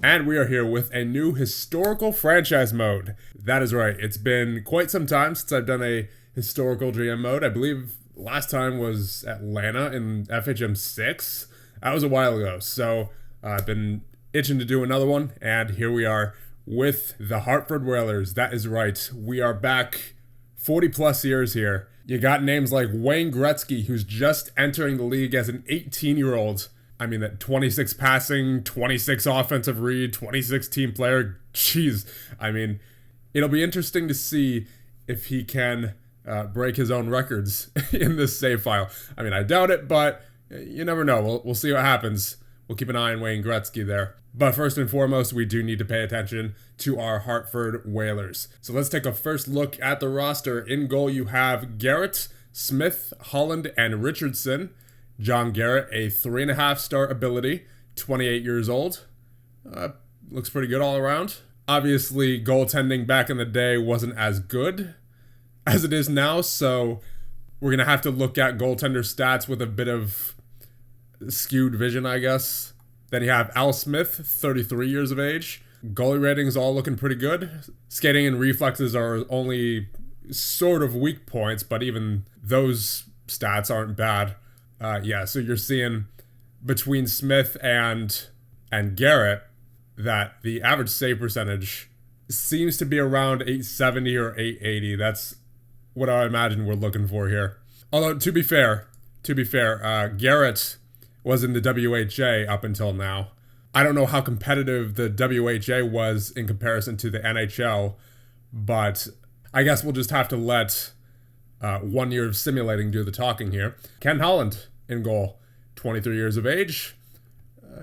And we are here with a new historical franchise mode. That is right. It's been quite some time since I've done a historical GM mode. I believe last time was Atlanta in FHM 6. That was a while ago. So I've been itching to do another one. And here we are with the Hartford Whalers. That is right. We are back 40 plus years here. You got names like Wayne Gretzky, who's just entering the league as an 18-year-old. I mean, that 26 passing, 26 offensive read, 26 team player. Jeez. I mean, it'll be interesting to see if he can break his own records in this save file. I mean, I doubt it, but you never know. We'll see what happens. We'll keep an eye on Wayne Gretzky there. But first and foremost, we do need to pay attention to our Hartford Whalers. So let's take a first look at the roster. In goal, you have Garrett, Smith, Holland, and Richardson. John Garrett, a 3.5-star ability, 28 years old. Looks pretty good all around. Obviously, goaltending back in the day wasn't as good as it is now, so we're going to have to look at goaltender stats with a bit of skewed vision, I guess. Then you have Al Smith, 33 years of age. Goalie ratings all looking pretty good. Skating and reflexes are only sort of weak points, but even those stats aren't bad. So you're seeing between Smith and Garrett that the average save percentage seems to be around 870 or 880. That's what I imagine we're looking for here. Although, to be fair, Garrett was in the WHA up until now. I don't know how competitive the WHA was in comparison to the NHL, but I guess we'll just have to let 1 year of simulating do the talking here. Ken Holland in goal, 23 years of age.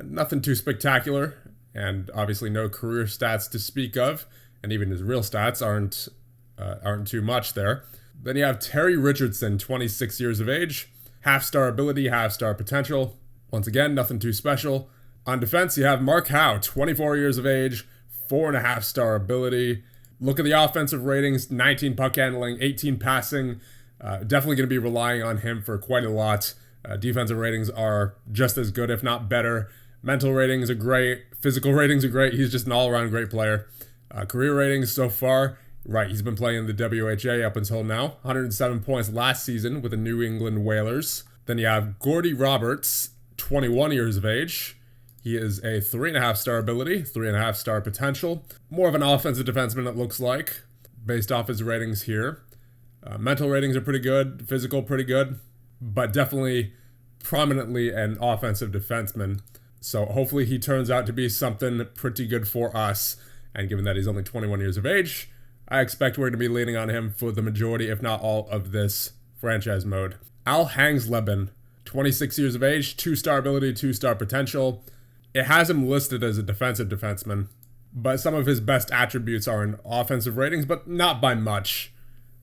Nothing too spectacular, and obviously no career stats to speak of, and even his real stats aren't too much there. Then you have Terry Richardson, 26 years of age. Half-star ability, half-star potential. Once again, nothing too special. On defense, you have Mark Howe, 24 years of age, 4.5-star ability. Look at the offensive ratings, 19 puck handling, 18 passing. Definitely going to be relying on him for quite a lot. Defensive ratings are just as good, if not better. Mental ratings are great. Physical ratings are great. He's just an all-around great player. Career ratings so far, right, he's been playing the WHA up until now. 107 points last season with the New England Whalers. Then you have Gordy Roberts, 21 years of age. He is a 3.5-star ability, 3.5-star potential. More of an offensive defenseman, it looks like, based off his ratings here. Mental ratings are pretty good, physical pretty good, but definitely prominently an offensive defenseman. So hopefully he turns out to be something pretty good for us. And given that he's only 21 years of age, I expect we're going to be leaning on him for the majority, if not all, of this franchise mode. Al Hangsleben, 26 years of age, 2-star ability, 2-star potential. It has him listed as a defensive defenseman, but some of his best attributes are in offensive ratings, but not by much.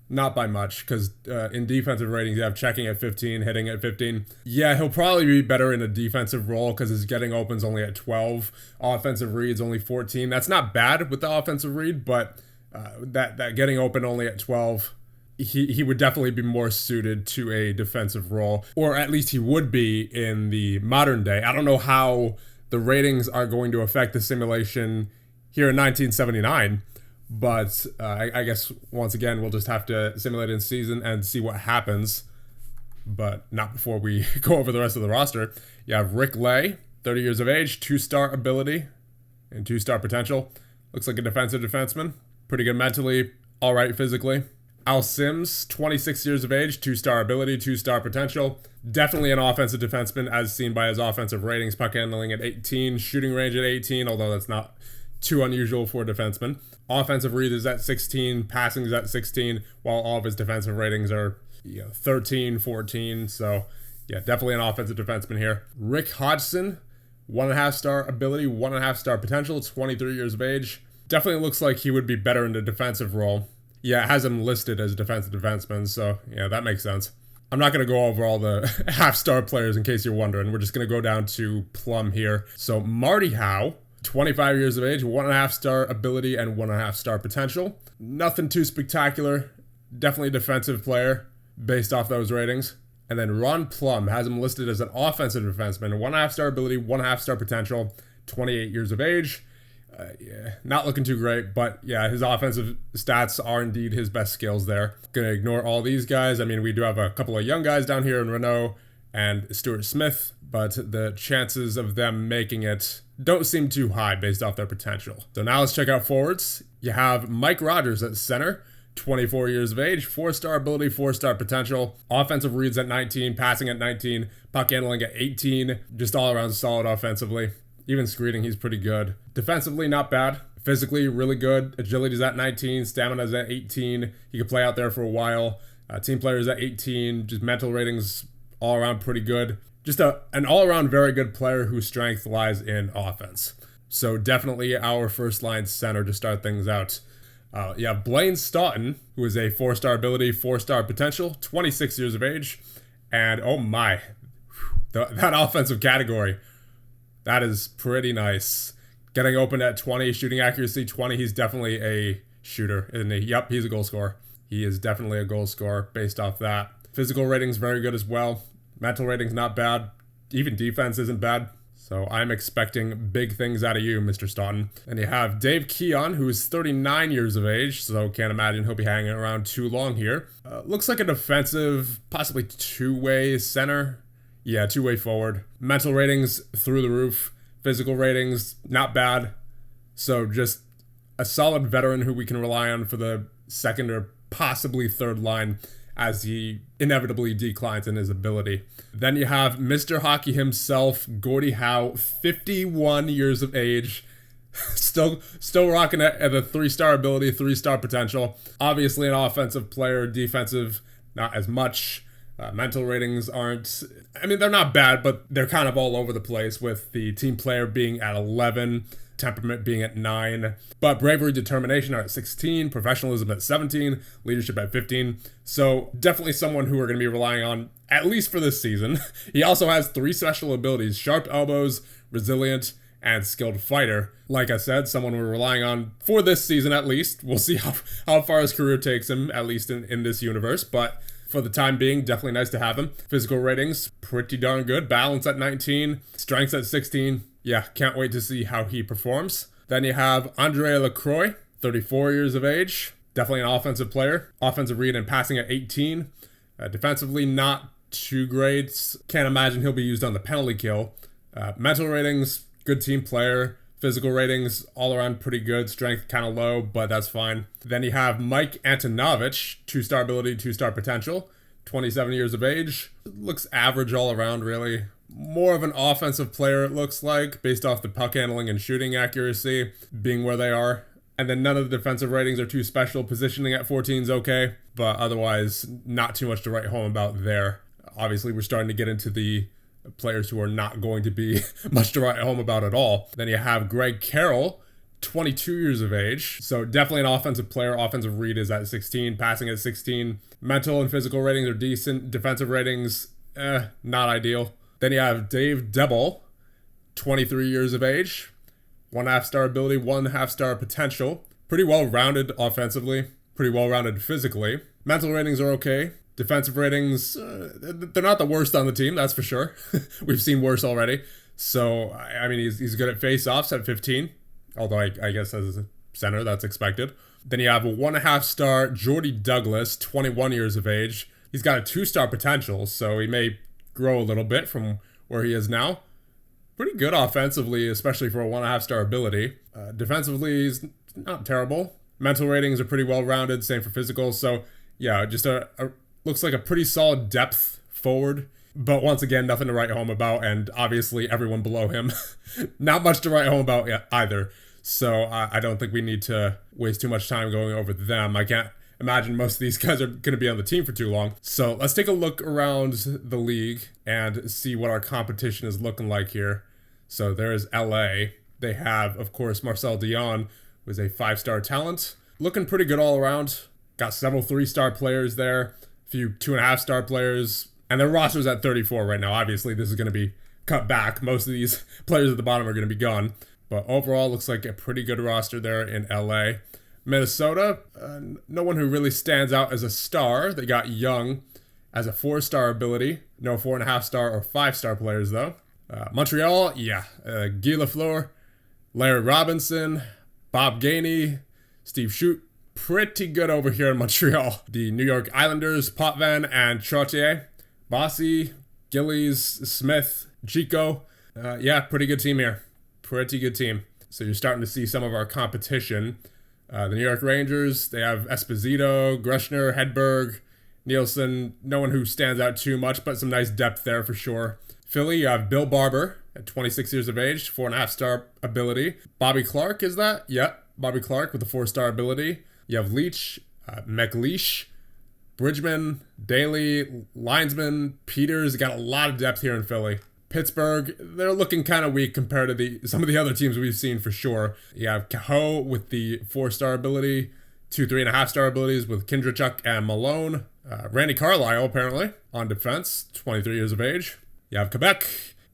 Not by much, because in defensive ratings, you have checking at 15, hitting at 15. Yeah, he'll probably be better in a defensive role because his getting open's only at 12. Offensive read's only 14. That's not bad with the offensive read, but that getting open only at 12, he would definitely be more suited to a defensive role, or at least he would be in the modern day. I don't know how the ratings are going to affect the simulation here in 1979, but I guess once again we'll just have to simulate in season and see what happens, but not before we go over the rest of the roster. You have Rick Lay, 30 years of age, 2-star ability and 2-star potential. Looks like a defensive defenseman, pretty good mentally, all right physically. Al Sims, 26 years of age, 2-star ability, 2-star potential. Definitely an offensive defenseman as seen by his offensive ratings. Puck handling at 18, shooting range at 18, although that's not too unusual for a defenseman. Offensive read is at 16, passing is at 16, while all of his defensive ratings are 13, 14. So yeah, definitely an offensive defenseman here. Rick Hodgson, 1.5-star ability, 1.5-star potential, 23 years of age. Definitely looks like he would be better in the defensive role. Yeah, it has him listed as a defensive defenseman, so yeah, that makes sense. I'm not going to go over all the half-star players in case you're wondering. We're just going to go down to plum here. So Marty Howe, 25 years of age, 1.5-star ability and 1.5-star potential. Nothing too spectacular. Definitely a defensive player based off those ratings. And then Ron Plum has him listed as an offensive defenseman, 1.5-star ability, 1.5-star potential, 28 years of age. Yeah, not looking too great, but yeah, his offensive stats are indeed his best skills there. Gonna ignore all these guys. I mean, we do have a couple of young guys down here in Renault and Stuart Smith, but the chances of them making it don't seem too high based off their potential. So now let's check out forwards. You have Mike Rogers at center, 24 years of age, 4-star ability, 4-star potential, offensive reads at 19, passing at 19, puck handling at 18, just all around solid offensively. Even screening, he's pretty good. Defensively, not bad. Physically, really good. Agility's at 19, stamina's at 18. He could play out there for a while. Team players at 18, just mental ratings all around pretty good. Just an all-around very good player whose strength lies in offense. So definitely our first line center to start things out. You have Blaine Stoughton, who is a 4-star ability, 4-star potential, 26 years of age. And oh my, that offensive category, that is pretty nice. Getting open at 20, shooting accuracy 20. He's definitely a shooter, isn't he? Yep, he's a goal scorer. He is definitely a goal scorer based off that. Physical ratings very good as well. Mental ratings not bad. Even defense isn't bad. So I'm expecting big things out of you, Mr. Stoughton. And you have Dave Keon, who's 39 years of age, so can't imagine he'll be hanging around too long here. Looks like a defensive, possibly two-way center. Yeah, two-way forward. Mental ratings through the roof. Physical ratings, not bad. So just a solid veteran who we can rely on for the second or possibly third line as he inevitably declines in his ability. Then you have Mr. Hockey himself, Gordie Howe, 51 years of age. Still rocking at a 3-star ability, 3-star potential. Obviously an offensive player, defensive, not as much. Mental ratings aren't, I mean, they're not bad, but they're kind of all over the place with the team player being at 11, temperament being at 9, but bravery, determination are at 16, professionalism at 17, leadership at 15. So definitely someone who we're going to be relying on at least for this season. He also has 3 special abilities: sharp elbows, resilient, and skilled fighter. Like I said, someone we're relying on for this season at least. We'll see how far his career takes him, at least in this universe, but for the time being, definitely nice to have him. Physical ratings, pretty darn good. Balance at 19, strength at 16. Yeah, can't wait to see how he performs. Then you have Andre Lacroix, 34 years of age. Definitely an offensive player. Offensive read and passing at 18. Defensively, not too great. Can't imagine he'll be used on the penalty kill. Mental ratings, good team player. Physical ratings, all around pretty good. Strength kind of low, but that's fine. Then you have Mike Antonovich, 2-star ability, 2-star potential. 27 years of age. Looks average all around, really. More of an offensive player, it looks like, based off the puck handling and shooting accuracy being where they are. And then none of the defensive ratings are too special. Positioning at 14 is okay, but otherwise not too much to write home about there. Obviously, we're starting to get into the players who are not going to be much to write home about at all. Then you have Greg Carroll, 22 years of age. So definitely an offensive player. Offensive read is at 16, passing at 16. Mental and physical ratings are decent. Defensive ratings, not ideal. Then you have Dave Debble, 23 years of age. 1.5-star ability, 1.5-star potential. Pretty well-rounded offensively. Pretty well-rounded physically. Mental ratings are okay. Defensive ratings, they're not the worst on the team, that's for sure. We've seen worse already. So, I mean, he's good at face-offs at 15. Although I guess as a center, that's expected. Then you have a 1.5-star Jordy Douglas, 21 years of age. He's got a 2-star potential, so he may grow a little bit from where he is now. Pretty good offensively, especially for a 1.5-star ability. Defensively, he's not terrible. Mental ratings are pretty well-rounded, same for physical. So, yeah, just looks like a pretty solid depth forward. But once again, nothing to write home about, and obviously everyone below him, not much to write home about either. So I don't think we need to waste too much time going over them. I can't imagine most of these guys are going to be on the team for too long. So let's take a look around the league and see what our competition is looking like here. So there's LA. They have, of course, Marcel Dion, who is a 5-star talent. Looking pretty good all around. Got several 3-star players there, a few 2.5-star players, and their roster's at 34 right now. Obviously, this is going to be cut back. Most of these players at the bottom are going to be gone. But overall, looks like a pretty good roster there in LA. Minnesota, no one who really stands out as a star. They got Young as a 4-star ability. No 4.5-star or 5-star players, though. Montreal, yeah. Guy Lafleur Larry Robinson, Bob Gainey, Steve Shute, pretty good over here in Montreal. The New York Islanders, Potvin and Trottier, Bossy, Gillies, Smith, Chico. Yeah, pretty good team here. Pretty good team. So you're starting to see some of our competition. The New York Rangers, they have Esposito, Greshner, Hedberg, Nielsen. No one who stands out too much, but some nice depth there for sure. Philly, you have Bill Barber at 26 years of age, 4.5-star ability. Bobby Clark, is that? Yep, Bobby Clark with a 4-star ability. You have Leach, McLeish, Bridgman, Daly, Linesman, Peters. Got a lot of depth here in Philly. Pittsburgh, they're looking kind of weak compared to some of the other teams we've seen for sure. You have Cahoe with the 4-star ability, 2 3.5-star abilities with Kindrachuk and Malone. Randy Carlisle, apparently, on defense, 23 years of age. You have Quebec,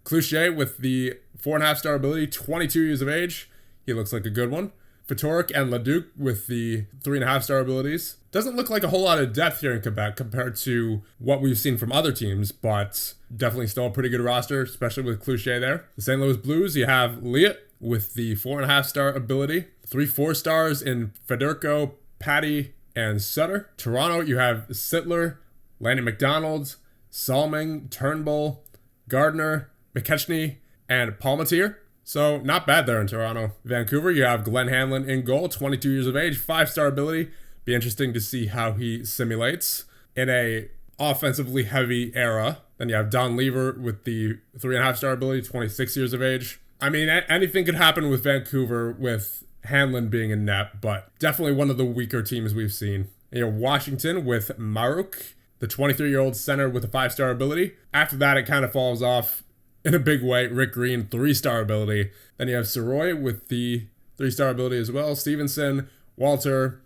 Cloutier with the 4.5-star ability, 22 years of age. He looks like a good one. Fatorik and Leduc with the 3.5-star abilities. Doesn't look like a whole lot of depth here in Quebec compared to what we've seen from other teams, but definitely still a pretty good roster, especially with Cloutier there. The St. Louis Blues, you have Liat with the 4.5-star ability. 3 4-stars in Federico, Patty, and Sutter. Toronto, you have Sittler, Lanny McDonald, Salming, Turnbull, Gardner, McKechnie, and Palmatier. So not bad there in Toronto. Vancouver, you have Glenn Hanlon in goal, 22 years of age, 5-star ability. Be interesting to see how he simulates in a offensively heavy era. Then you have Don Lever with the 3.5-star ability, 26 years of age. I mean, anything could happen with Vancouver with Hanlon being in net, but definitely one of the weaker teams we've seen. You know, Washington with Maruk, the 23-year-old center with a 5-star ability. After that, it kind of falls off in a big way. Rick Green, 3-star ability. Then you have Soroy with the 3-star ability as well. Stevenson, Walter,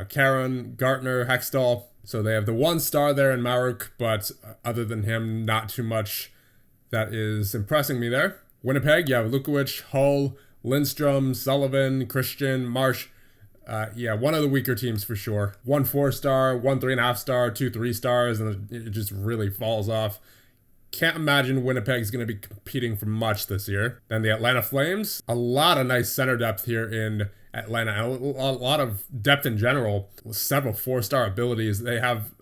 Karen, Gartner, Hextall. So they have the 1-star there in Maruk, but other than him, not too much that is impressing me there. Winnipeg, you have Lukowicz, Hull, Lindstrom, Sullivan, Christian, Marsh. Yeah, one of the weaker teams for sure. 1 4-star, 1 3.5-star, 2 3-stars, and it just really falls off. Can't imagine Winnipeg's going to be competing for much this year. Then the Atlanta Flames, a lot of nice center depth here in Atlanta, and a lot of depth in general. Several 4-star abilities. They have,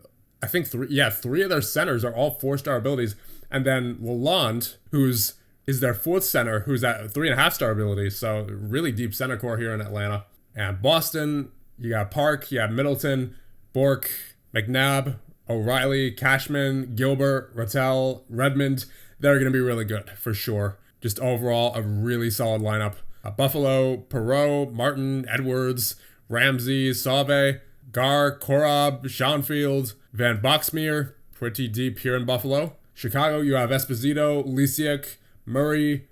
I think, 3 of their centers are all 4-star abilities, and then Lalonde, who's is their 4th center, who's at 3.5-star ability. So really deep center core here in Atlanta. And Boston, you got Park, you have Middleton, Bork, McNabb, O'Reilly, Cashman, Gilbert, Rattel, Redmond. They're going to be really good for sure. Just overall, a really solid lineup. Buffalo, Perreault, Martin, Edwards, Ramsey, Sauve, Gar, Korob, Schoenfield, Van Boxmeer. Pretty deep here in Buffalo. Chicago, you have Esposito, Lisiak, Murray,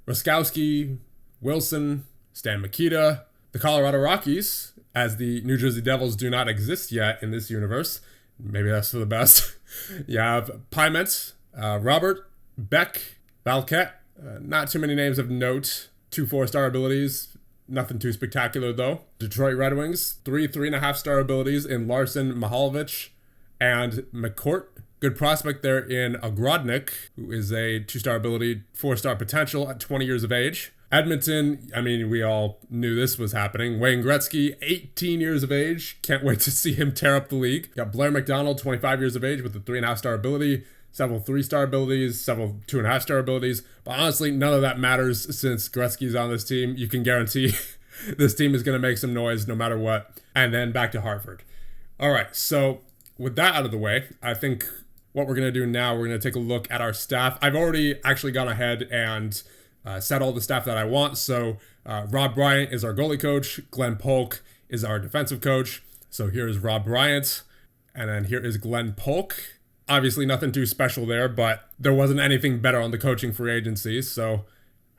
Roskowski, Wilson, Stan Mikita. The Colorado Rockies, as the New Jersey Devils do not exist yet in this universe. Maybe that's for the best. You have Piment, Robert, Beck, Valquette. Not too many names of note. 2 4-star abilities. Nothing too spectacular, though. Detroit Red Wings, 3 3.5-star abilities in Larson, Mihaljevic, and McCourt. Good prospect there in Ogrodnik, who is a 2-star ability, 4-star potential at 20 years of age. Edmonton, I mean, we all knew this was happening. Wayne Gretzky, 18 years of age. Can't wait to see him tear up the league. You got Blair McDonald, 25 years of age with a 3.5-star ability, several 3-star abilities, several 2.5-star abilities. But honestly, none of that matters since Gretzky's on this team. You can guarantee this team is going to make some noise no matter what. And then back to Hartford. All right, so with that out of the way, I think what we're going to do now, we're going to take a look at our staff. I've already actually gone ahead and set all the staff that I want. So Rob Bryant is our goalie coach. Glenn Polk is our defensive coach. So here's Rob Bryant. And then here is Glenn Polk. Obviously nothing too special there, but there wasn't anything better on the coaching free agency. So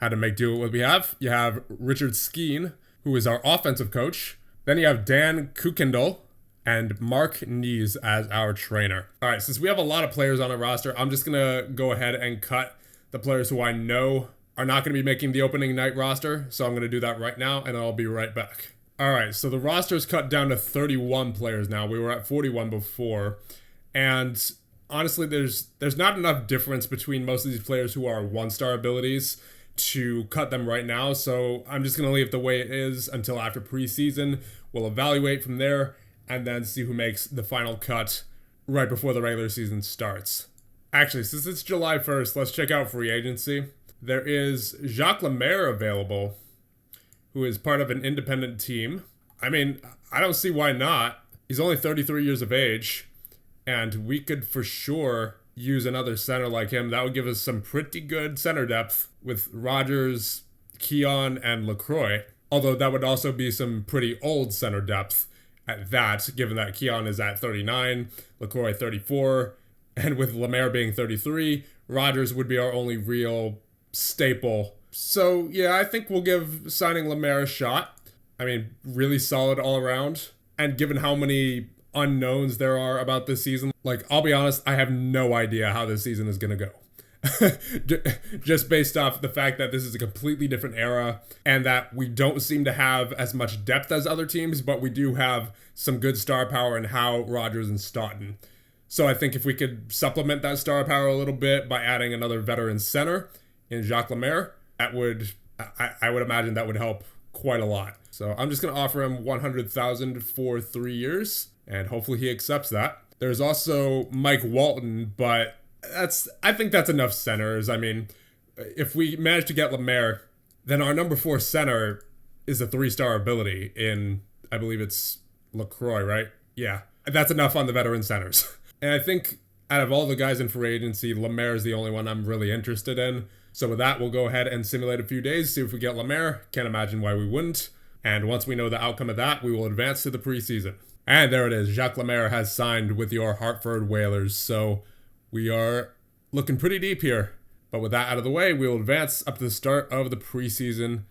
had to make do with what we have. You have Richard Skeen, who is our offensive coach. Then you have Dan Kukendall and Mark Nees as our trainer. All right, since we have a lot of players on our roster, I'm just going to go ahead and cut the players who I know are not going to be making the opening night roster. So I'm going to do that right now, and I'll be right back. All right, so the roster is cut down to 31 players now. We were at 41 before. And honestly, there's not enough difference between most of these players who are 1-star abilities to cut them right now. So I'm just going to leave it the way it is until after preseason. We'll evaluate from there and then see who makes the final cut right before the regular season starts. Actually, since it's July 1st, let's check out free agency. There is Jacques Lemaire available, who is part of an independent team. I mean, I don't see why not. He's only 33 years of age, and we could for sure use another center like him. That would give us some pretty good center depth with Rogers, Keon, and LaCroix. Although that would also be some pretty old center depth at that, given that Keon is at 39, LaCroix 34, and with Lemaire being 33, Rogers would be our only real staple. So yeah, I think we'll give signing Lemaire a shot. I mean, really solid all around. And given how many unknowns there are about this season, like, I'll be honest, I have no idea how this season is going to go. Just based off the fact that this is a completely different era and that we don't seem to have as much depth as other teams, but we do have some good star power in Howe, Rogers, and Staunton. So I think if we could supplement that star power a little bit by adding another veteran center in Jacques Lemaire, that would, I would imagine that would help quite a lot. So I'm just going to offer him $100,000 for 3 years, and hopefully he accepts that. There's also Mike Walton, but I think that's enough centers. I mean, if we manage to get Lemaire, then our number 4 center is a 3-star ability in, I believe it's LaCroix, right? Yeah, that's enough on the veteran centers. And I think out of all the guys in free agency, Lemaire is the only one I'm really interested in. So with that, we'll go ahead and simulate a few days, see if we get Lemaire. Can't imagine why we wouldn't. And once we know the outcome of that, we will advance to the preseason. And there it is. Jacques Lemaire has signed with your Hartford Whalers. So we are looking pretty deep here. But with that out of the way, we will advance up to the start of the preseason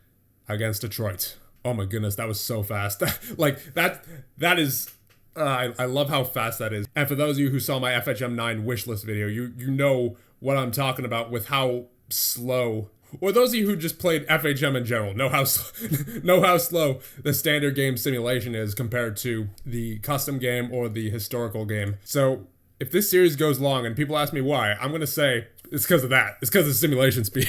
against Detroit. Oh my goodness, that was so fast. Like, that is... I love how fast that is. And for those of you who saw my FHM 9 wishlist video, you know what I'm talking about with how slow, or those of you who just played FHM in general know how slow the standard game simulation is compared to the custom game or the historical game. So if this series goes long and people ask me why, I'm going to say it's because of that. It's because of simulation speed.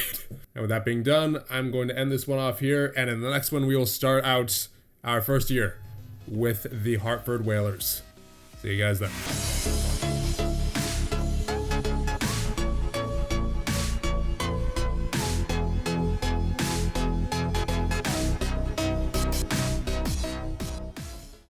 And with that being done, I'm going to end this one off here. And in the next one, we will start out our first year with the Hartford Whalers. See you guys then.